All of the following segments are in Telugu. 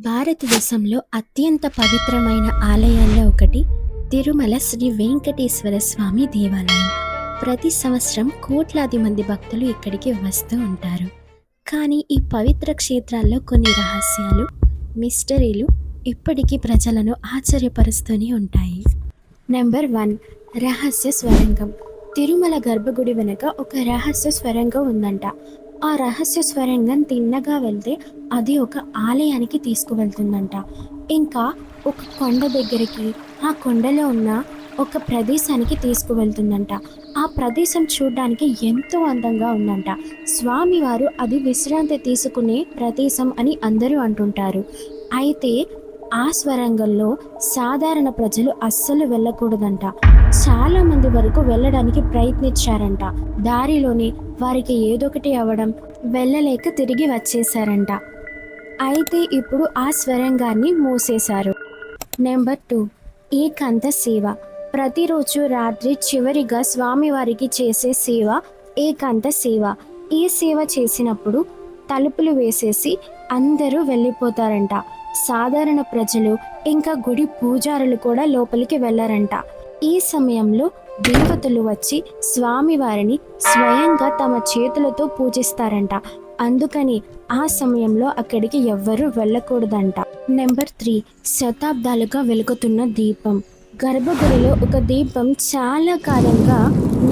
భారతదేశంలో అత్యంత పవిత్రమైన ఆలయాల్లో ఒకటి తిరుమల శ్రీ వెంకటేశ్వర స్వామి దేవాలయం. ప్రతి సంవత్సరం కోట్లాది మంది భక్తులు ఇక్కడికి వస్తూ ఉంటారు. కానీ ఈ పవిత్ర క్షేత్రాల్లో కొన్ని రహస్యాలు, మిస్టరీలు ఇప్పటికీ ప్రజలను ఆశ్చర్యపరుస్తూనే ఉంటాయి. నెంబర్ 1, రహస్య స్వరంగం. తిరుమల గర్భగుడి వెనుక ఒక రహస్య స్వరంగం ఉందంట. ఆ రహస్య స్వరంగం తిన్నగా వెళ్తే అది ఒక ఆలయానికి తీసుకువెళ్తుందంట. ఇంకా ఒక కొండ దగ్గరికి, ఆ కొండలో ఉన్న ఒక ప్రదేశానికి తీసుకువెళ్తుందంట. ఆ ప్రదేశం చూడడానికి ఎంతో అందంగా ఉందంట. స్వామివారు అది విశ్రాంతి తీసుకునే ప్రదేశం అని అందరూ అంటుంటారు. అయితే ఆ స్వరంగంలో సాధారణ ప్రజలు అస్సలు వెళ్ళకూడదంట. చాలా మంది వరకు వెళ్ళడానికి ప్రయత్నించారంట. దారిలోనే వారికి ఏదొకటి అవ్వడం, వెళ్ళలేక తిరిగి వచ్చేసారంట. అయితే ఇప్పుడు ఆ స్వరంగాన్ని మూసేశారు. నెంబర్ 2, ఏకాంత సేవ. ప్రతిరోజు రాత్రి చివరిగా స్వామివారికి చేసే సేవ ఏకాంత సేవ. ఈ సేవ చేసినప్పుడు తలుపులు వేసేసి అందరూ వెళ్ళిపోతారంట. సాధారణ ప్రజలు ఇంకా గుడి పూజారులు కూడా లోపలికి వెళ్ళారంట. ఈ సమయంలో దేవతలు వచ్చి స్వామివారిని స్వయంగా తమ చేతులతో పూజిస్తారంట. అందుకని ఆ సమయంలో అక్కడికి ఎవ్వరూ వెళ్ళకూడదంట. నెంబర్ 3, శతాబ్దాలుగా వెలుగుతున్న దీపం. గర్భగుడిలో ఒక దీపం చాలా కాలంగా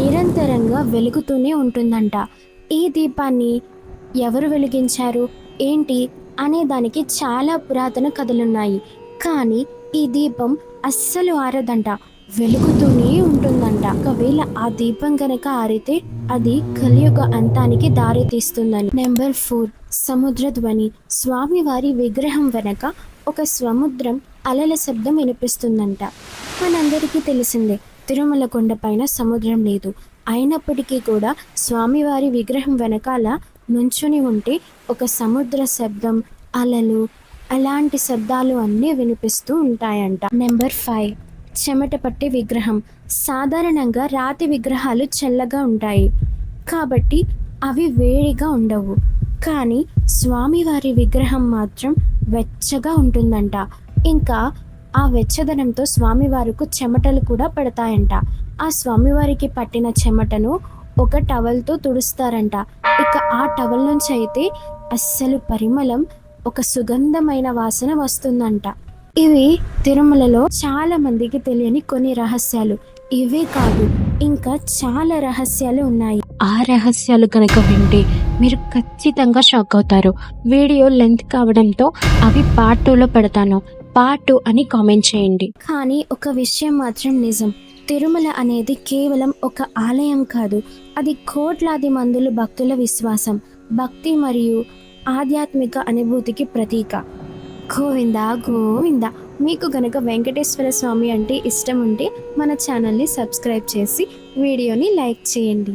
నిరంతరంగా వెలుగుతూనే ఉంటుందంట. ఈ దీపాన్ని ఎవరు వెలిగించారు, ఏంటి అనే దానికి చాలా పురాతన కథలున్నాయి. కానీ ఈ దీపం అస్సలు ఆరదంట, వెలుగుతూనే ఉంటుందంట. ఒకవేళ ఆ దీపం గనక ఆరితే అది కలియుగ అంతానికి దారి తీస్తుందని. నెంబర్ 4, సముద్ర ధ్వని. స్వామివారి విగ్రహం వెనక ఒక సముద్రం అలల శబ్దం వినిపిస్తుందంట. మనందరికీ తెలిసిందే, తిరుమల కొండపైన సముద్రం లేదు. అయినప్పటికీ కూడా స్వామివారి విగ్రహం వెనకాల నుంచుని ఉంటే ఒక సముద్ర శబ్దం, అలలు, అలాంటి శబ్దాలు అన్నీ వినిపిస్తూ ఉంటాయంట. నెంబర్ 5, చెమట పట్టే విగ్రహం. సాధారణంగా రాతి విగ్రహాలు చల్లగా ఉంటాయి కాబట్టి అవి వేడిగా ఉండవు. కానీ స్వామివారి విగ్రహం మాత్రం వెచ్చగా ఉంటుందంట. ఇంకా ఆ వెచ్చదనంతో స్వామివారికి చెమటలు కూడా పడతాయంట. ఆ స్వామివారికి పట్టిన చెమటను ఒక టవల్తో తుడుస్తారంట. ఇక ఆ టవల్ నుంచి అయితే అస్సలు పరిమళం, ఒక సుగంధమైన వాసన వస్తుందంట. ఇవి తిరుమలలో చాలా మందికి తెలియని కొన్ని రహస్యాలు. ఇవే కాదు, ఇంకా చాలా రహస్యాలు ఉన్నాయి. ఆ రహస్యాలు కనుక వింటే మీరు ఖచ్చితంగా షాక్ అవుతారు. వీడియో లెంత్ కావడంతో అవి పార్ట్ 2లో పెడతాను. పార్ట్ 2 అని కామెంట్ చేయండి. కానీ ఒక విషయం మాత్రం నిజం, తిరుమల అనేది కేవలం ఒక ఆలయం కాదు, అది కోట్లాది మందుల భక్తుల విశ్వాసం, భక్తి మరియు ఆధ్యాత్మిక అనుభూతికి ప్రతీక. గోవిందా గోవిందా. మీకు గనక వెంకటేశ్వర స్వామి అంటే ఇష్టం ఉంటే మన ఛానల్ని సబ్స్క్రైబ్ చేసి వీడియోని లైక్ చేయండి.